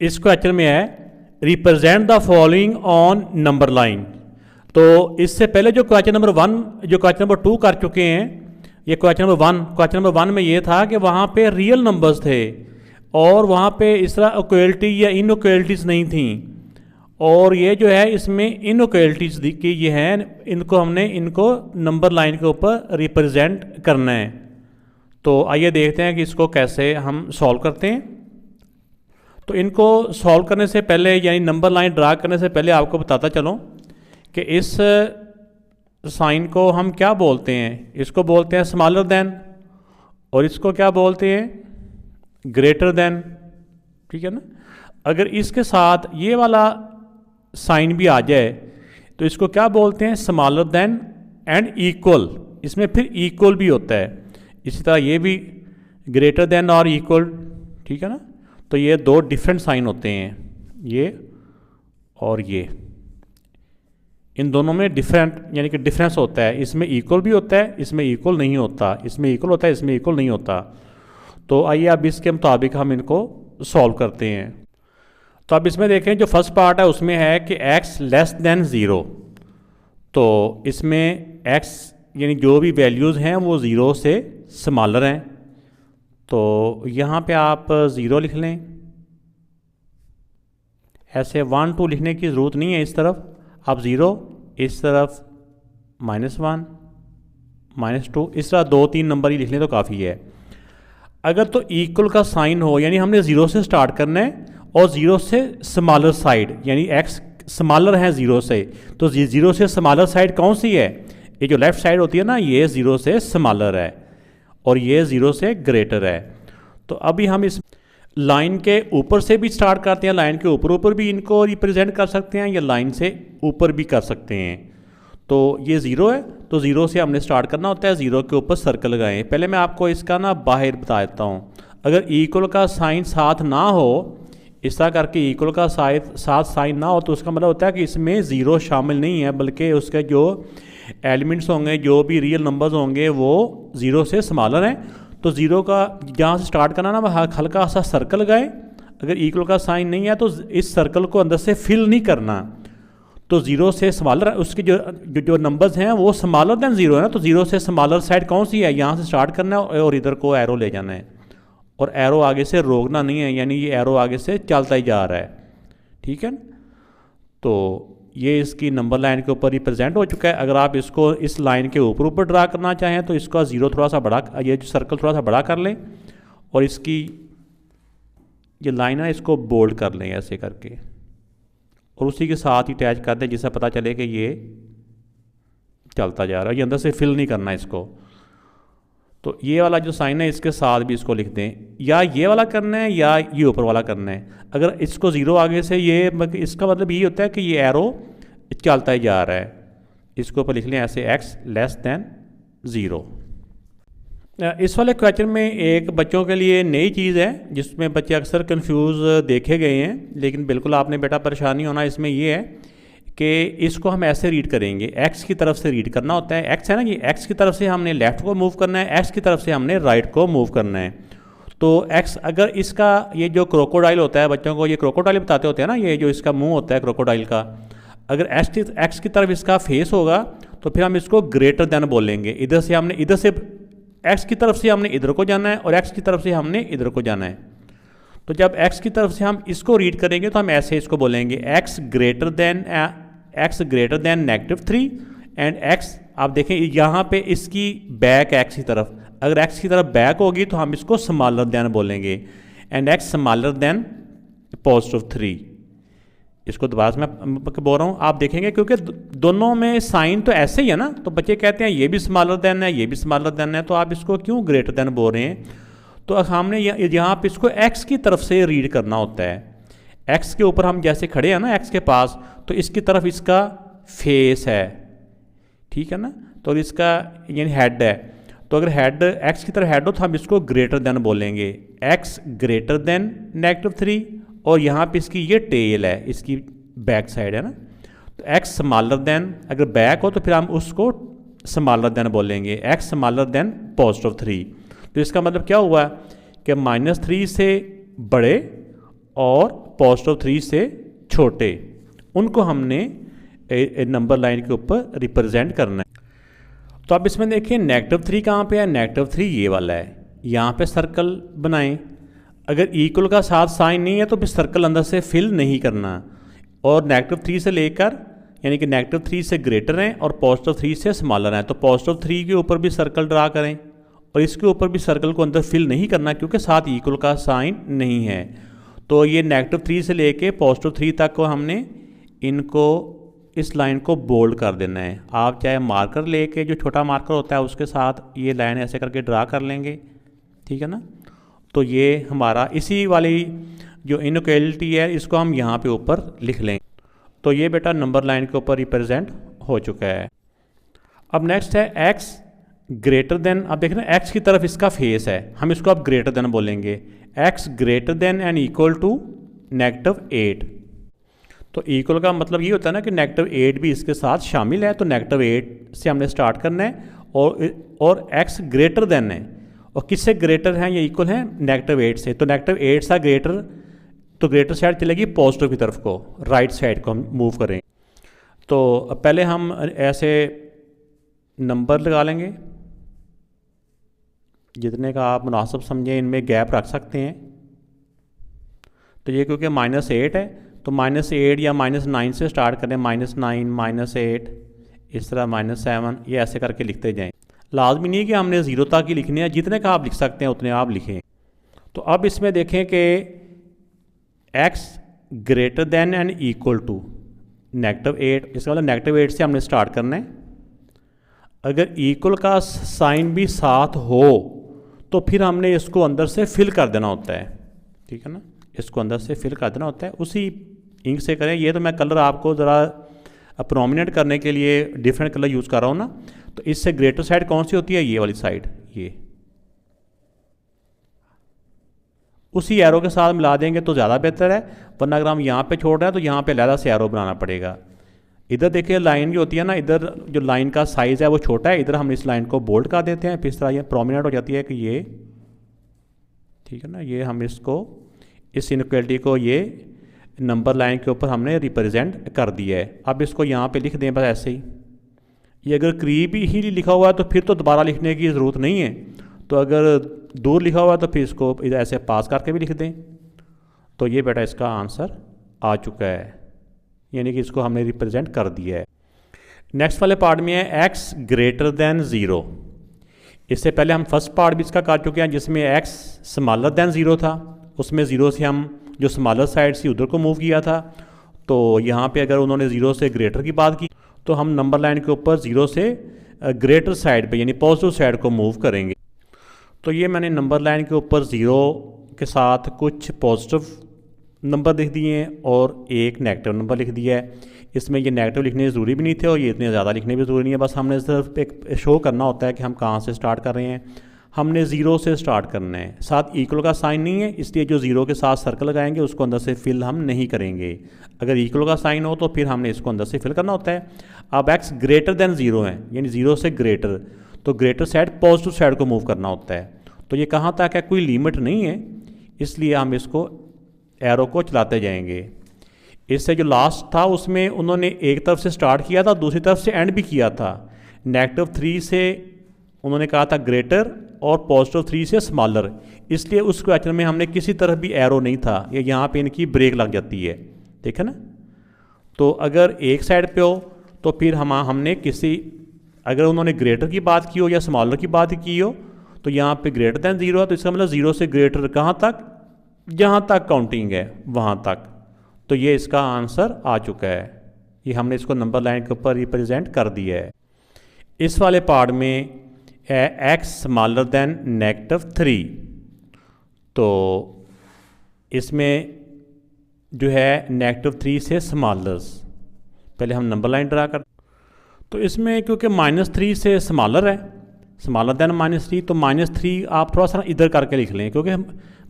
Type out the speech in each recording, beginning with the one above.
इस क्वेश्चन में है represent the following on number line. तो इससे पहले जो क्वेश्चन नंबर 1 जो क्वेश्चन नंबर 2 कर चुके हैं, ये क्वेश्चन नंबर 1 में ये था कि वहाँ पे रियल नंबर्स थे और वहाँ पे इस तरह इक्वलिटी या इनइक्वलिटीज़ नहीं थी, और ये जो है इसमें इनइक्वलिटीज़ की ये हैं, इनको नंबर लाइन के ऊपर रिप्रेजेंट करना है। तो आइए देखते हैं कि इसको कैसे हम सॉल्व करते हैं। तो इनको सॉल्व करने से पहले यानी नंबर लाइन ड्रा करने से पहले आपको बताता चलूँ कि इस साइन को हम क्या बोलते हैं। इसको बोलते हैं स्मॉलर देन, और इसको क्या बोलते हैं, ग्रेटर देन। ठीक है ना। अगर इसके साथ ये वाला साइन भी आ जाए तो इसको क्या बोलते हैं, स्मॉलर देन एंड इक्वल। इसमें फिर इक्वल भी होता है। इसी तरह ये भी ग्रेटर देन और इक्वल। ठीक है ना। तो ये दो डिफरेंट साइन होते हैं, ये और ये, इन दोनों में डिफरेंट यानी कि डिफरेंस होता है। इसमें इक्वल भी होता है, इसमें इक्वल नहीं होता, इसमें इक्वल होता है, इसमें इक्वल नहीं होता। तो आइए अब इसके मुताबिक हम इनको सॉल्व करते हैं। तो अब इसमें देखें जो फर्स्ट पार्ट है उसमें है कि x लेस देन 0। तो इसमें x यानी जो भी वैल्यूज़ हैं वो 0 से स्मॉलर हैं। तो यहाँ पे आप 0 लिख लें, ऐसे 1 2 लिखने की ज़रूरत नहीं है। इस तरफ आप 0, इस तरफ -1 -2, इस तरह 2 3 नंबर ही लिख लें तो काफ़ी है। अगर तो इक्वल का साइन हो यानी हमने 0 से स्टार्ट करना है और 0 से स्मॉलर साइड यानी x स्मॉलर है 0 से, तो 0 से स्मॉलर साइड कौन सी है, ये जो लेफ़्ट साइड होती है ना, ये 0 से स्मॉलर है और ये 0 से ग्रेटर है। तो अभी हम इस लाइन के ऊपर से भी स्टार्ट करते हैं, लाइन के ऊपर भी इनको रिप्रेजेंट कर सकते हैं या लाइन से ऊपर भी कर सकते हैं। तो ये 0 है, तो 0 से हमने स्टार्ट करना होता है, 0 के ऊपर सर्कल लगाएं। पहले मैं आपको इसका ना बाहर बता देता हूँ। अगर इक्वल का साइन साथ ना हो, इस तरह करके इक्वल का साथ साइन ना हो, तो उसका मतलब होता है कि इसमें 0 शामिल नहीं है, बल्कि उसके जो एलिमेंट्स होंगे, जो भी रियल नंबर्स होंगे, वो 0 से स्मॉलर हैं। तो 0 का जहाँ से स्टार्ट करना ना, वह हल्का सा सर्कल लगाएं। अगर इक्वल का साइन नहीं है तो इस सर्कल को अंदर से फिल नहीं करना। तो 0 से स्मॉलर उसके जो नंबर्स हैं वो स्मॉलर देन 0 है ना। तो 0 से स्मॉलर साइड कौन सी है, यहाँ से स्टार्ट करना है और इधर को एरो ले जाना है, और एरो आगे से रोकना नहीं है, यानी ये एरो आगे से चलता ही जा रहा है। ठीक है। तो ये इसकी नंबर लाइन के ऊपर रिप्रेजेंट हो चुका है। अगर आप इसको इस लाइन के ऊपर ड्रा करना चाहें तो इसका 0 थोड़ा सा बड़ा, ये जो सर्कल थोड़ा सा बड़ा कर लें और इसकी ये लाइन है इसको बोल्ड कर लें ऐसे करके, और उसी के साथ ही अटैच कर दें, जिससे पता चले कि ये चलता जा रहा है, ये अंदर से फिल नहीं करना इसको। तो ये वाला जो साइन है इसके साथ भी इसको लिख दें, या ये वाला करना है या ये ऊपर वाला करना है। अगर इसको 0 आगे से ये, इसका मतलब ये होता है कि ये एरो चलता ही जा रहा है। इसके ऊपर लिख लें ऐसे x लेस देन 0। इस वाले क्वेश्चन में एक बच्चों के लिए नई चीज़ है जिसमें बच्चे अक्सर कंफ्यूज देखे गए हैं, लेकिन बिल्कुल आपने बेटा परेशान नहीं होना। इसमें ये है कि इसको हम ऐसे रीड करेंगे, x की तरफ से रीड करना होता है। x है ना, ये x की तरफ से हमने लेफ़्ट को मूव करना है, x की तरफ से हमने राइट को मूव करना है। तो x अगर इसका ये जो क्रोकोडाइल होता है, बच्चों को ये क्रोकोडाइल बताते होते हैं ना, ये जो इसका मुंह होता है क्रोकोडाइल का, अगर x की तरफ इसका फेस होगा तो फिर हम इसको ग्रेटर देन बोलेंगे। इधर से x की तरफ से हमने इधर को जाना है और x की तरफ से हमने इधर को जाना है। तो जब x की तरफ से हम इसको रीड करेंगे तो हम ऐसे इसको बोलेंगे x greater then -3 and x, आप देखें यहाँ पे इसकी बैक x की तरफ, अगर x की तरफ बैक होगी तो हम इसको स्मॉलर देन बोलेंगे, एंड x स्मॉलर देन +3। इसको दोबारा से मैं बोल रहा हूँ, आप देखेंगे क्योंकि दोनों में साइन तो ऐसे ही है ना, तो बच्चे कहते हैं ये भी स्मॉलर देन है, ये भी स्मॉलर देन है, तो आप इसको क्यों ग्रेटर देन बोल रहे हैं। तो हमने यहाँ पे इसको x की तरफ से रीड करना होता है। x के ऊपर हम जैसे खड़े हैं ना x के पास, तो इसकी तरफ इसका फेस है, ठीक है ना, तो इसका यानी हेड है। तो अगर हेड x की तरफ हेड हो तो हम इसको ग्रेटर देन बोलेंगे, x ग्रेटर देन -3, और यहाँ पे इसकी ये टेल है, इसकी बैक साइड है ना, तो x स्मॉलर देन, अगर बैक हो तो फिर हम उसको स्मॉलर देन बोलेंगे, x स्मॉलर देन +3। तो इसका मतलब क्या हुआ कि -3 से बड़े और +3 से छोटे, उनको हमने नंबर लाइन के ऊपर रिप्रेजेंट करना है। तो अब इसमें देखिए -3 कहाँ पे है, -3 ये वाला है, यहाँ पे सर्कल बनाएं। अगर इक्वल का साथ साइन नहीं है तो फिर सर्कल अंदर से फिल नहीं करना, और -3 से लेकर यानी कि -3 से ग्रेटर हैं और +3 से स्मॉलर हैं, तो +3 के ऊपर भी सर्कल ड्रा करें और इसके ऊपर भी सर्कल को अंदर फिल नहीं करना क्योंकि साथ इक्वल का साइन नहीं है। तो ये -3 से लेके +3 तक को हमने इनको इस लाइन को बोल्ड कर देना है। आप चाहे मार्कर लेके, जो छोटा मार्कर होता है उसके साथ ये लाइन ऐसे करके ड्रा कर लेंगे, ठीक है ना। तो ये हमारा इसी वाली जो इनइक्वालिटी है इसको हम यहाँ पे ऊपर लिख लेंगे। तो ये बेटा नंबर लाइन के ऊपर रिप्रेजेंट हो चुका है। अब नेक्स्ट है x ग्रेटर देन, अब देख रहे हैं x की तरफ इसका फेस है, हम इसको अब ग्रेटर देन बोलेंगे, x greater than and equal to -8। तो इक्वल का मतलब ये होता है ना कि -8 भी इसके साथ शामिल है, तो -8 से हमने स्टार्ट करना है और x ग्रेटर देन है, और किससे ग्रेटर हैं, ये इक्वल है -8 से, तो -8 सा ग्रेटर, तो ग्रेटर साइड चलेगी पॉजिटिव की तरफ को, राइट साइड को हम मूव करें। तो पहले हम ऐसे नंबर लगा लेंगे, जितने का आप मुनासिब समझें, इनमें गैप रख सकते हैं। तो ये क्योंकि -8 है तो -8 या -9 से स्टार्ट करें, -9 -8 इस तरह -7, ये ऐसे करके लिखते जाएं। लाजमी नहीं है कि हमने 0 तक ही लिखने हैं, जितने का आप लिख सकते हैं उतने आप लिखें। तो अब इसमें देखें कि x greater than and equal to -8, इसका मतलब -8 से हमने स्टार्ट करना है। अगर इक्वल का साइन भी साथ हो तो फिर हमने इसको अंदर से फिल कर देना होता है, ठीक है ना, इसको अंदर से फिल कर देना होता है, उसी इंक से करें। ये तो मैं कलर आपको ज़रा प्रोमिनेंट करने के लिए डिफरेंट कलर यूज़ कर रहा हूँ ना। तो इससे ग्रेटर साइड कौन सी होती है, ये वाली साइड, ये उसी एरो के साथ मिला देंगे तो ज़्यादा बेहतर है, वरना अगर हम यहाँ पे छोड़ रहे हैं तो यहाँ पे अलग से एरो बनाना पड़ेगा। इधर देखिए लाइन जो होती है ना, इधर जो लाइन का साइज़ है वो छोटा है, इधर हम इस लाइन को बोल्ड कर देते हैं, फिर इस तरह ये प्रोमिनेंट हो जाती है कि ये, ठीक है ना, ये हम इसको इस इनइक्वालिटी को ये नंबर लाइन के ऊपर हमने रिप्रेजेंट कर दिया है। अब इसको यहाँ पे लिख दें बस ऐसे ही। ये अगर करीब ही लिखा हुआ है तो फिर तो दोबारा लिखने की ज़रूरत नहीं है, तो अगर दूर लिखा हुआ है तो फिर इसको इधर ऐसे पास करके भी लिख दें। तो ये बेटा इसका आंसर आ चुका है, यानी कि इसको हमने रिप्रेजेंट कर दिया है। नेक्स्ट वाले पार्ट में है x ग्रेटर देन 0। इससे पहले हम फर्स्ट पार्ट भी इसका कर चुके हैं जिसमें x स्मॉलर देन 0 था, उसमें 0 से हम जो स्मॉलर साइड से उधर को मूव किया था। तो यहाँ पे अगर उन्होंने 0 से ग्रेटर की बात की तो हम नंबर लाइन के ऊपर 0 से ग्रेटर साइड पे यानी पॉजिटिव साइड को मूव करेंगे। तो ये मैंने नंबर लाइन के ऊपर 0 के साथ कुछ पॉजिटिव नंबर लिख दिए हैं और एक नेगेटिव नंबर लिख दिया है। इसमें ये नेगेटिव लिखने ज़रूरी भी नहीं थे और ये इतने ज़्यादा लिखने भी ज़रूरी नहीं है, बस हमने सिर्फ एक शो करना होता है कि हम कहाँ से स्टार्ट कर रहे हैं। हमने 0 से स्टार्ट करना है, साथ इक्वल का साइन नहीं है, इसलिए जो 0 के साथ सर्कल लगाएंगे उसको अंदर से फिल हम नहीं करेंगे। अगर इक्वल का साइन हो तो फिर हमने इसको अंदर से फिल करना होता है। अब x ग्रेटर देन 0 है, यानी 0 से ग्रेटर, तो ग्रेटर साइड पॉजिटिव साइड को मूव करना होता है। तो ये कहाँ तक है, कोई लिमिट नहीं है, इसलिए हम इसको एरो को चलाते जाएंगे। इससे जो लास्ट था उसमें उन्होंने एक तरफ से स्टार्ट किया था, दूसरी तरफ से एंड भी किया था। -3 से उन्होंने कहा था ग्रेटर और +3 से स्मॉलर, इसलिए उस क्वेश्चन में हमने किसी तरफ भी एरो नहीं था, ये यहाँ पे इनकी ब्रेक लग जाती है, ठीक है ना। तो अगर एक साइड पे हो तो फिर हमने किसी, अगर उन्होंने ग्रेटर की बात की हो या स्मॉलर की बात की हो तो यहाँ पे ग्रेटर देन 0 है, तो इसका मतलब 0 से ग्रेटर कहाँ तक, जहाँ तक काउंटिंग है वहाँ तक। तो ये इसका आंसर आ चुका है, ये हमने इसको नंबर लाइन के ऊपर रिप्रेजेंट कर दिया है। इस वाले पार्ट में x स्मॉलर देन -3, तो इसमें जो है -3 से स्मॉलर्स, पहले हम नंबर लाइन ड्रा कर। तो इसमें क्योंकि -3 से स्मॉलर है, स्मॉलर देन -3, तो -3 आप थोड़ा सा इधर करके लिख लें, क्योंकि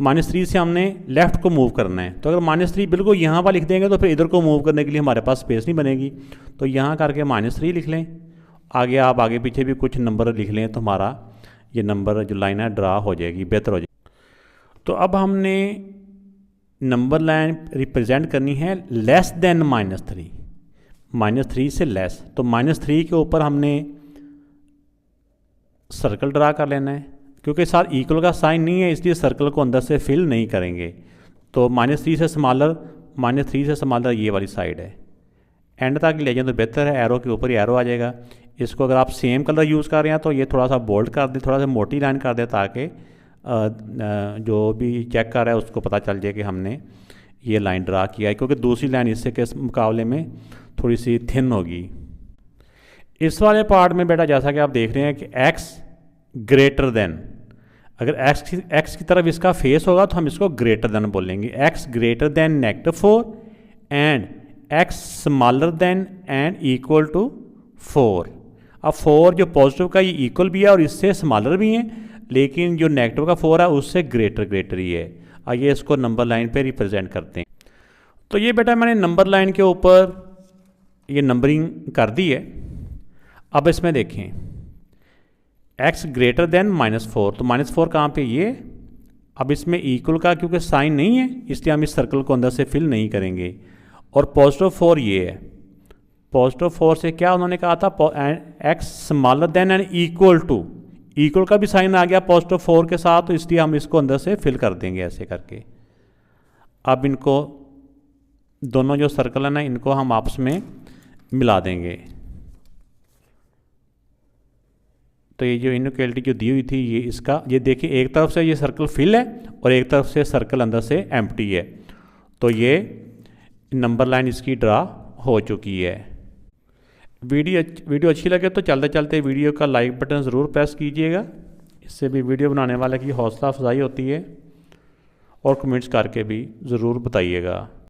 -3 से हमने लेफ़्ट को मूव करना है। तो अगर -3 बिल्कुल यहाँ पर लिख देंगे तो फिर इधर को मूव करने के लिए हमारे पास स्पेस नहीं बनेगी, तो यहाँ करके -3 लिख लें। आगे आप आगे पीछे भी कुछ नंबर लिख लें तो हमारा ये नंबर जो लाइन है ड्रा हो जाएगी, बेहतर हो जाएगी। तो अब हमने नंबर लाइन रिप्रेजेंट करनी है लेस देन -3, -3 से लेस। तो -3 के ऊपर हमने सर्कल ड्रा कर लेना है, क्योंकि साथ इक्वल का साइन नहीं है इसलिए सर्कल को अंदर से फिल नहीं करेंगे। तो -3 से स्मॉलर ये वाली साइड है, एंड तक ले जाए तो बेहतर है, एरो के ऊपर ही एरो आ जाएगा। इसको अगर आप सेम कलर यूज़ कर रहे हैं तो ये थोड़ा सा बोल्ड कर दें, थोड़ा सा मोटी लाइन कर दें, ताकि जो भी चेक कर रहा है उसको पता चल जाए कि हमने ये लाइन ड्रा किया है, क्योंकि दूसरी लाइन इससे के मुकाबले में थोड़ी सी थिन होगी। इस वाले पार्ट में बेटा जैसा कि आप देख रहे हैं कि x ग्रेटर देन, अगर x की तरफ इसका फेस होगा तो हम इसको ग्रेटर देन बोलेंगे, x greater than -4 and x smaller than and equal to 4। अब 4 जो पॉजिटिव का ये इक्वल भी है और इससे स्मॉलर भी है, लेकिन जो नेगेटिव का 4 है उससे ग्रेटर ही है। आइए इसको नंबर लाइन पे रिप्रेजेंट करते हैं। तो ये बेटा मैंने नंबर लाइन के ऊपर ये नंबरिंग कर दी है। अब इसमें देखें x ग्रेटर देन -4, तो -4 कहाँ पे ये, अब इसमें इक्वल का क्योंकि साइन नहीं है इसलिए हम इस सर्कल को अंदर से फिल नहीं करेंगे। और +4 ये है, +4 से क्या उन्होंने कहा था, x smaller than and equal का भी साइन आ गया +4 के साथ, तो इसलिए हम इसको अंदर से फिल कर देंगे ऐसे करके। अब इनको दोनों जो सर्कल है ना इनको हम आपस में मिला देंगे। तो ये जो इनइक्वालिटी जो दी हुई थी ये इसका, ये देखिए एक तरफ से ये सर्कल फिल है और एक तरफ से सर्कल अंदर से एम्प्टी है। तो ये नंबर लाइन इसकी ड्रा हो चुकी है। वीडियो अच्छी लगे तो चलते चलते वीडियो का लाइक बटन ज़रूर प्रेस कीजिएगा, इससे भी वीडियो बनाने वाले की हौसला अफजाई होती है, और कमेंट्स करके भी ज़रूर बताइएगा।